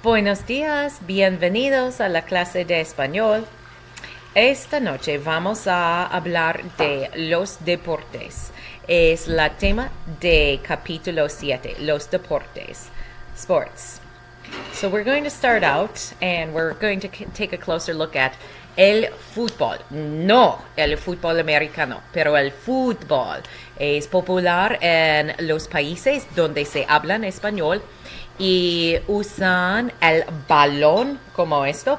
Buenos días, bienvenidos a la clase de español. Esta noche vamos a hablar de los deportes. Es la tema de capítulo 7, los deportes, sports. So we're going to start out and we're going to take a closer look at el fútbol. No el fútbol americano, pero el fútbol es popular en los países donde se hablan español y usan el balón como esto,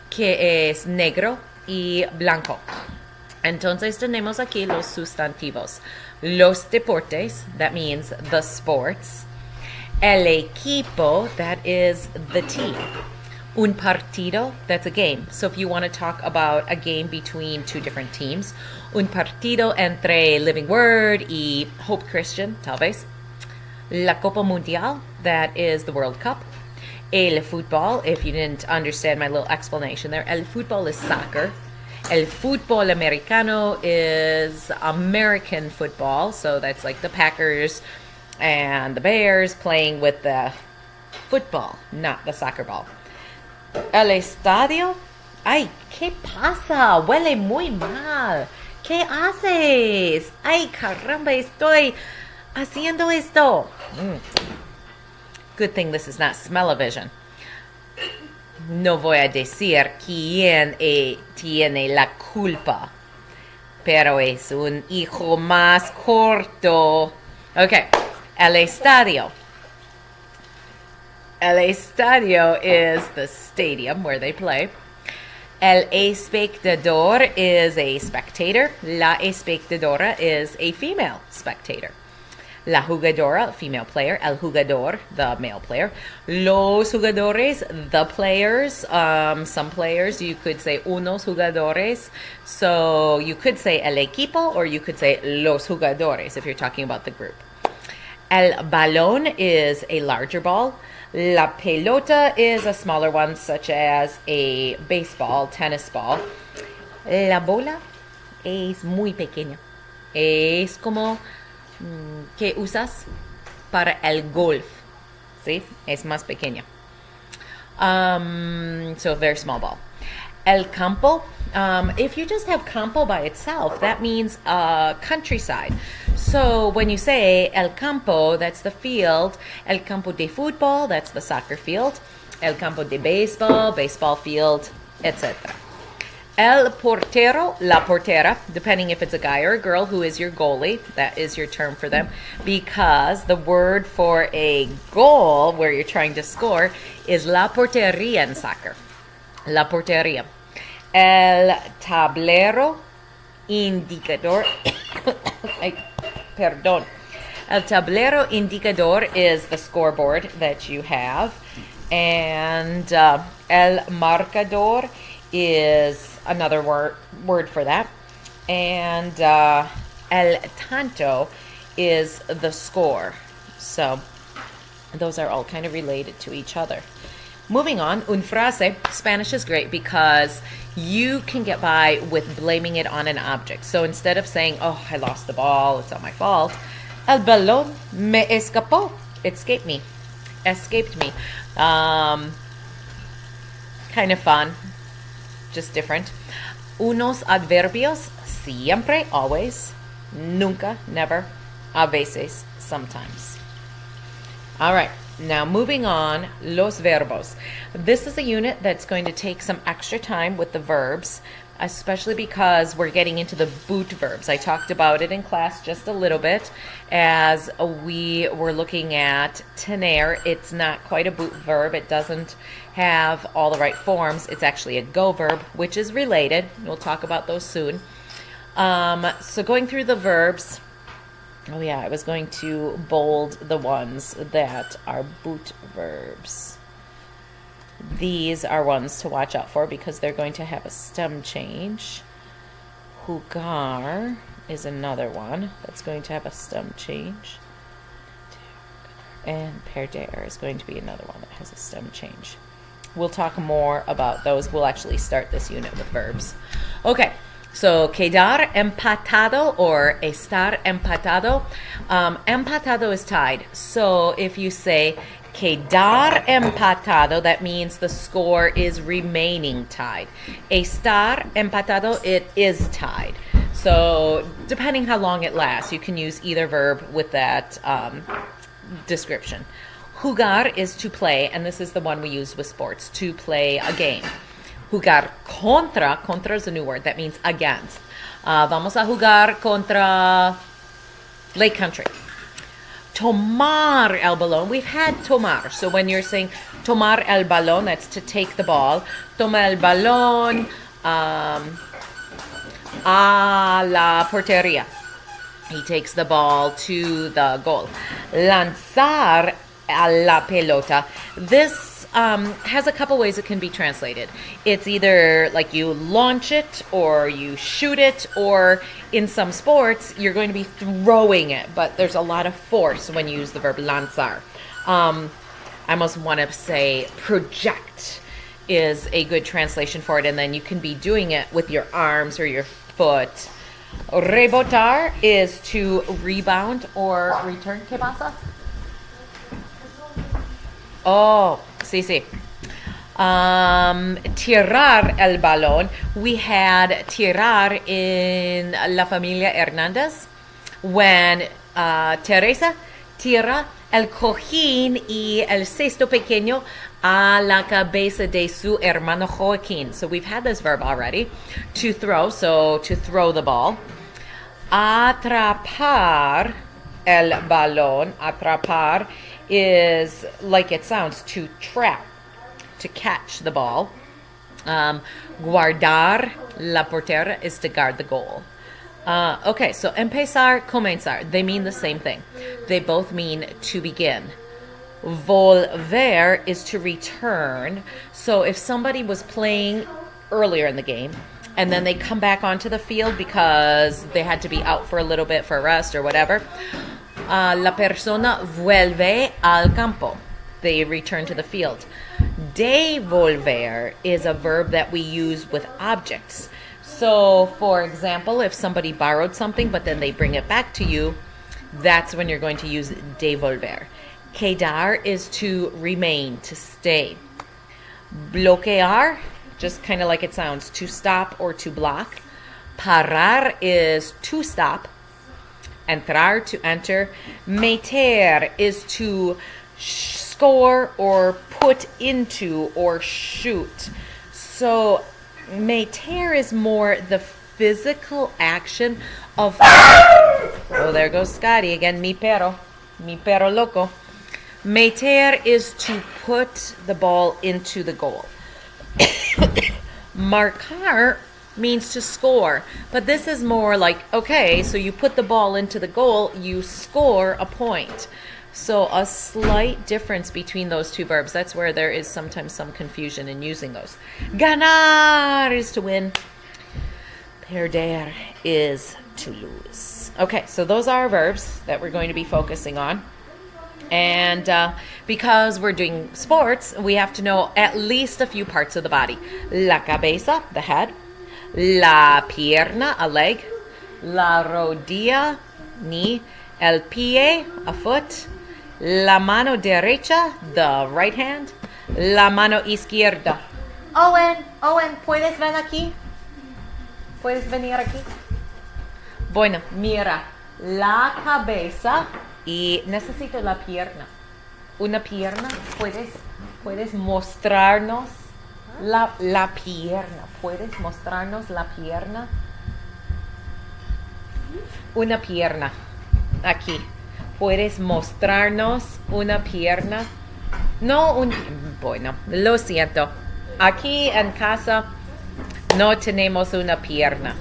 que es negro y blanco. Entonces tenemos aquí los sustantivos. Los deportes, that means the sports. El equipo, that is the team. Un partido, that's a game. So if you want to talk about a game between two different teams, un partido entre Living Word y Hope Christian, tal vez. La Copa Mundial, that is the World Cup. El fútbol, if you didn't understand my little explanation there, el fútbol is soccer. El fútbol americano is American football, so that's like the Packers and the Bears playing with the football, not the soccer ball. El estadio, ay, ¿qué pasa? Huele muy mal. ¿Qué haces? Ay, caramba, estoy haciendo esto. Good thing this is not smell-o-vision. No voy a decir quién tiene la culpa, pero es un hijo más corto. Okay, el estadio. El estadio is the stadium where they play. El espectador is a spectator. La espectadora is a female spectator. La jugadora, female player. El jugador, the male player. Los jugadores, the players. Some players, you could say unos jugadores. So you could say el equipo or you could say los jugadores if you're talking about the group. El balón is a larger ball. La pelota is a smaller one, such as a baseball, tennis ball. La bola es muy pequeña. Es como que usas para el golf. ¿Sí? Es más pequeña. So very small ball. El campo, if you just have campo by itself, that means countryside. So when you say el campo, that's the field. El campo de fútbol, that's the soccer field. El campo de baseball, baseball field, etc. El portero, la portera, depending if it's a guy or a girl who is your goalie, that is your term for them, because the word for a goal where you're trying to score is la portería in soccer. La portería. El tablero indicador. Ay, perdón. El tablero indicador is the scoreboard that you have. And el marcador is another word for that. And el tanto is the score. So those are all kind of related to each other. Moving on, un frase, Spanish is great because you can get by with blaming it on an object. So instead of saying, oh, I lost the ball, it's not my fault, el balón me escapó, escaped me. Kind of fun, just different. Unos adverbios, siempre, always, nunca, never, a veces, sometimes. All right. Now, moving on, los verbos. This is a unit that's going to take some extra time with the verbs, especially because we're getting into the boot verbs. I talked about it in class just a little bit as we were looking at tener. It's not quite a boot verb. It doesn't have all the right forms. It's actually a go verb, which is related. We'll talk about those soon. So going through the verbs. Oh yeah, I was going to bold the ones that are boot verbs. These are ones to watch out for because they're going to have a stem change. Jugar is another one that's going to have a stem change. And perder is going to be another one that has a stem change. We'll talk more about those. We'll actually start this unit with verbs. Okay. So, quedar empatado or estar empatado. Empatado is tied. So, if you say Quedar empatado, that means the score is remaining tied. Estar empatado, it is tied. So depending how long it lasts, you can use either verb with that description. Jugar is to play, and this is the one we use with sports, to play a game. Jugar contra is a new word, that means against. Vamos a jugar contra Lake Country. Tomar el balón. We've had tomar. So when you're saying tomar el balón, that's to take the ball. Toma el balón a la portería. He takes the ball to the goal. Lanzar a la pelota. This has a couple ways it can be translated. It's either like you launch it or you shoot it, or in some sports you're going to be throwing it, but there's a lot of force when you use the verb lanzar. I almost want to say project is a good translation for it, and then you can be doing it with your arms or your foot. Rebotar is to rebound or return. ¿Qué pasa? Oh, sí. Tirar el balón. We had tirar in La Familia Hernández when Teresa tira el cojín y el cesto pequeño a la cabeza de su hermano Joaquín. So we've had this verb already. To throw, so to throw the ball. Atrapar el balón. Atrapar is like it sounds, to trap, to catch the ball. Guardar la portera is to guard the goal. Okay, so empezar, comenzar, they mean the same thing. They both mean to begin. Volver is to return. So if somebody was playing earlier in the game and then they come back onto the field because they had to be out for a little bit for rest or whatever, la persona vuelve al campo. They return to the field. Devolver is a verb that we use with objects. So, for example, if somebody borrowed something but then they bring it back to you, that's when you're going to use devolver. Quedar is to remain, to stay. Bloquear, just kind of like it sounds, to stop or to block. Parar is to stop. Entrar, to enter. Meter is to score or put into or shoot. So meter is more the physical action of... Oh, there goes Scotty again. Mi perro loco. Meter is to put the ball into the goal. Marcar means to score, but this is more like, okay, so you put the ball into the goal, you score a point. So a slight difference between those two verbs. That's where there is sometimes some confusion in using those. Ganar is to win. Perder is to lose. Okay, so those are our verbs that we're going to be focusing on. And because we're doing sports, we have to know at least a few parts of the body. La cabeza, the head. La pierna, a leg. La rodilla, knee. El pie, a foot. La mano derecha, the right hand. La mano izquierda. Owen, ¿puedes ver aquí? ¿Puedes venir aquí? Bueno, mira, la cabeza y necesito la pierna. Una pierna, ¿puedes mostrarnos la pierna? ¿Puedes mostrarnos la pierna? Una pierna, aquí. ¿Puedes mostrarnos una pierna? No, bueno, lo siento. Aquí en casa no tenemos una pierna.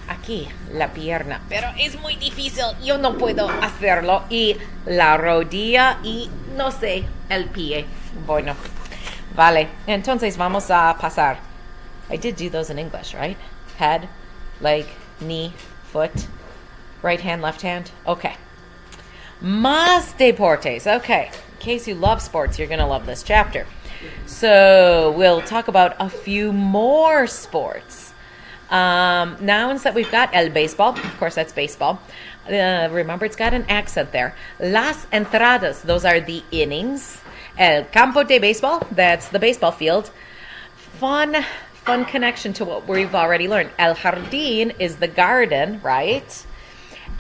Aquí, la pierna. Pero es muy difícil, yo no puedo hacerlo. Y la rodilla y, no sé, el pie. Bueno, vale. Entonces vamos a pasar. I did do those in English, right? Head, leg, knee, foot. Right hand, left hand. Okay. Más deportes. Okay. In case you love sports, you're going to love this chapter. So we'll talk about a few more sports. Nouns that we've got, el baseball, of course that's baseball. Remember, it's got an accent there. Las entradas, those are the innings. El campo de baseball, that's the baseball field. Fun connection to what we've already learned. El jardín is the garden, right?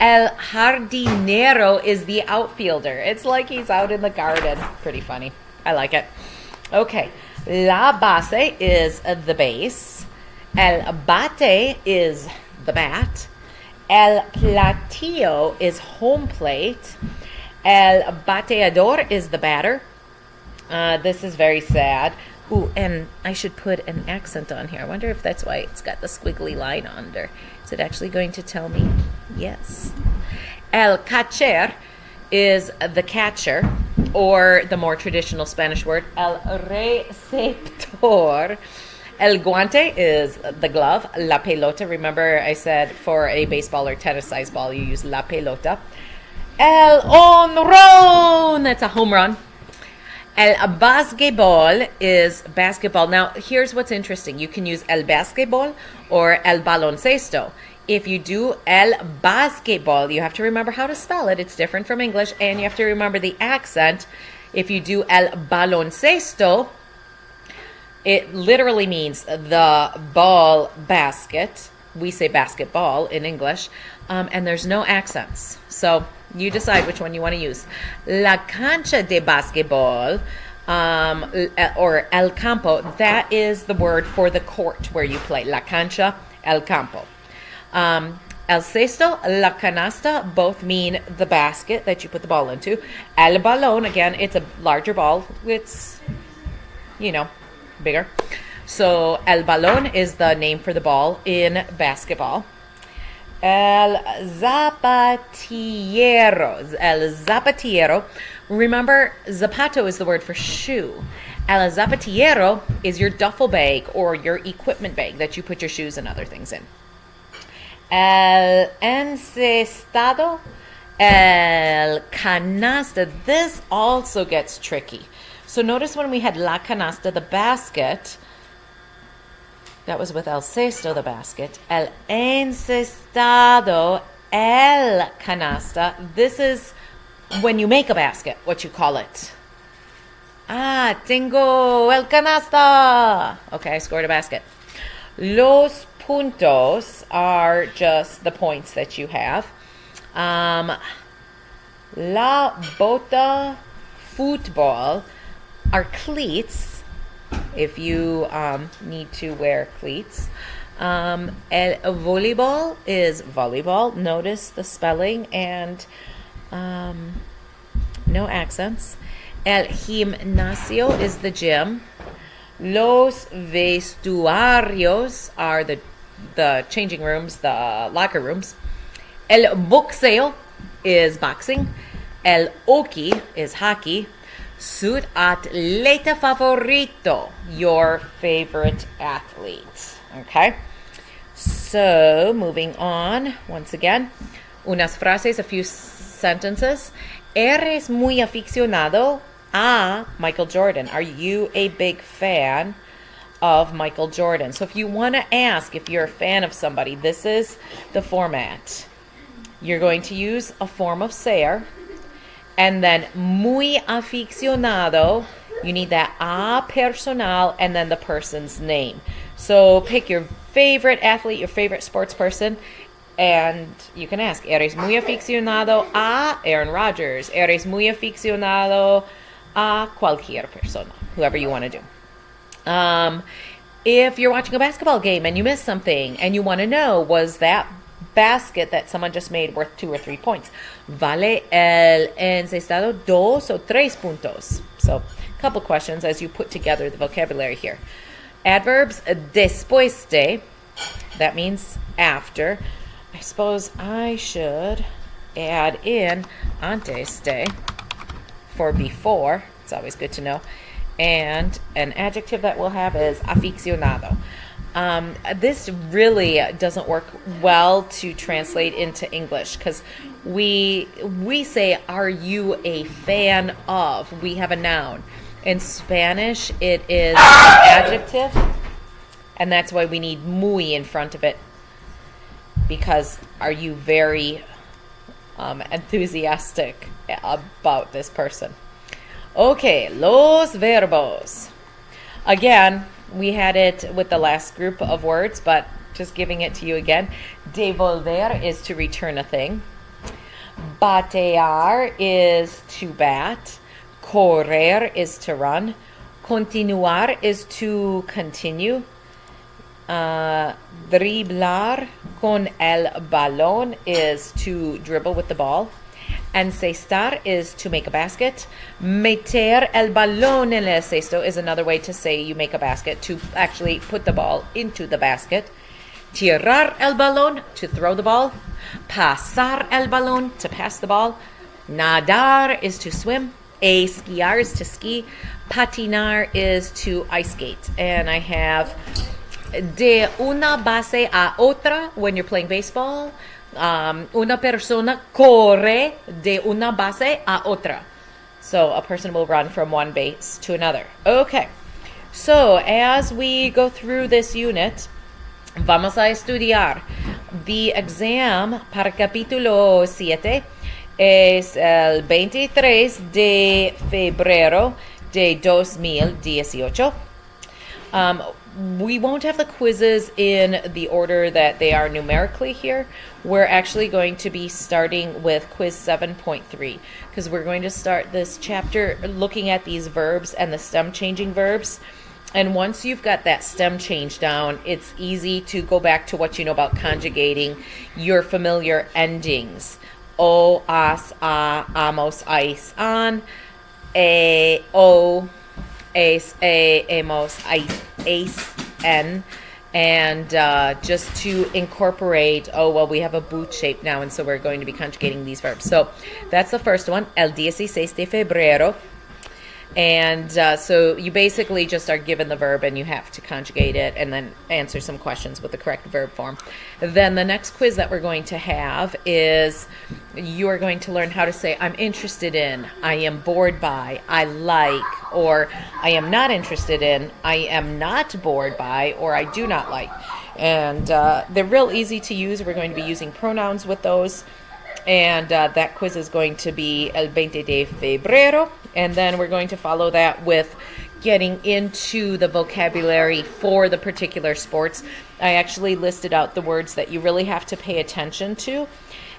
El jardinero is the outfielder. It's like he's out in the garden. Pretty funny. I like it. Okay. La base is the base. El bate is the bat. El platillo is home plate. El bateador is the batter. This is very sad. Ooh, and I should put an accent on here. I wonder if that's why it's got the squiggly line under. Is it actually going to tell me? Yes. El catcher is the catcher, or the more traditional Spanish word, el receptor. El guante is the glove. La pelota, remember I said for a baseball or tennis-sized ball, you use la pelota. El honrón, that's a home run. El basquetbol is basketball. Now, here's what's interesting. You can use el basquetbol or el baloncesto. If you do el basquetbol, you have to remember how to spell it. It's different from English, and you have to remember the accent. If you do el baloncesto, it literally means the ball basket. We say basketball in English, and there's no accents. So you decide which one you want to use. La cancha de basquetbol, or el campo, that is the word for the court where you play. La cancha, el campo. El cesto, la canasta, both mean the basket that you put the ball into. El balón, again, it's a larger ball. It's, bigger. So el balón is the name for the ball in basketball. El zapatillero. Remember, zapato is the word for shoe. El zapatillero is your duffel bag or your equipment bag that you put your shoes and other things in. El encestado, el canasta. This also gets tricky. So notice when we had la canasta, the basket, that was with el cesto, the basket. El encestado, el canasta. This is when you make a basket, what you call it. Tengo el canasta. Okay, I scored a basket. Los puntos are just the points that you have. La bota, football, are cleats. If you need to wear cleats. El volleyball is volleyball. Notice the spelling and no accents. El gimnasio is the gym. Los vestuarios are the changing rooms, the locker rooms. El boxeo is boxing. El hockey is hockey. Su atleta favorito, your favorite athlete. Okay, so moving on once again. Unas frases, a few sentences. Eres muy aficionado a Michael Jordan. Are you a big fan of Michael Jordan? So if you want to ask if you're a fan of somebody, this is the format. You're going to use a form of ser. And then muy aficionado, you need that a personal and then the person's name. So pick your favorite athlete, your favorite sports person, and you can ask, ¿Eres muy aficionado a Aaron Rodgers? ¿Eres muy aficionado a cualquier persona? Whoever you want to do. If you're watching a basketball game and you missed something and you want to know, was that basket that someone just made worth 2 or 3 points? Vale el encestado 2 o 3 puntos? So, a couple questions as you put together the vocabulary here. Adverbs, después de, that means after. I suppose I should add in antes de for before. It's always good to know. And an adjective that we'll have is aficionado. This really doesn't work well to translate into English because we say, are you a fan of? We have a noun. In Spanish, it is an adjective. And that's why we need muy in front of it. Because are you very enthusiastic about this person? Okay, los verbos. Again, we had it with the last group of words, but just giving it to you again. Devolver is to return a thing. Batear is to bat. Correr is to run. Continuar is to continue. Driblar con el balón is to dribble with the ball. Encestar is to make a basket. Meter el balón en el cesto is another way to say you make a basket, to actually put the ball into the basket. Tirar el balón, to throw the ball. Pasar el balón, to pass the ball. Nadar is to swim. Esquiar is to ski. Patinar is to ice skate. And I have de una base a otra when you're playing baseball. Una persona corre de una base a otra. So a person will run from one base to another. Okay. So as we go through this unit, vamos a estudiar. The exam para capítulo 7 es el 23 de febrero de 2018. We won't have the quizzes in the order that they are numerically here. We're actually going to be starting with quiz 7.3 because we're going to start this chapter looking at these verbs and the stem changing verbs. And once you've got that stem change down, it's easy to go back to what you know about conjugating your familiar endings. O, as, a, amos, ais, an, o, es, emos, ais, en. And just to incorporate, we have a boot shape now, and so we're going to be conjugating these verbs. So that's the first one, el 16 de febrero. And so you basically just are given the verb and you have to conjugate it and then answer some questions with the correct verb form. Then the next quiz that we're going to have is you are going to learn how to say I'm interested in, I am bored by, I like, or I am not interested in, I am not bored by, or I do not like. And they're real easy to use. We're going to be using pronouns with those. And that quiz is going to be el 20 de febrero. And then we're going to follow that with getting into the vocabulary for the particular sports. I actually listed out the words that you really have to pay attention to.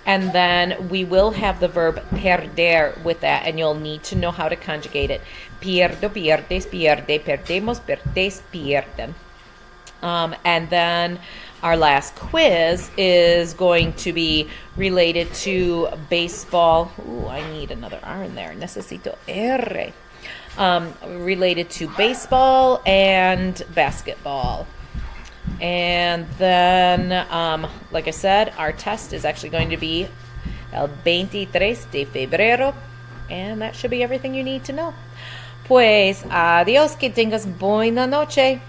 And then we will have the verb perder with that, and you'll need to know how to conjugate it. Pierdo, pierdes, pierde, perdemos, perdes, pierden. And then our last quiz is going to be related to baseball. Ooh, I need another R in there. Necesito R. Related to baseball and basketball. And then, like I said, our test is actually going to be el 23 de febrero. And that should be everything you need to know. Pues, adiós, que tengas buena noche.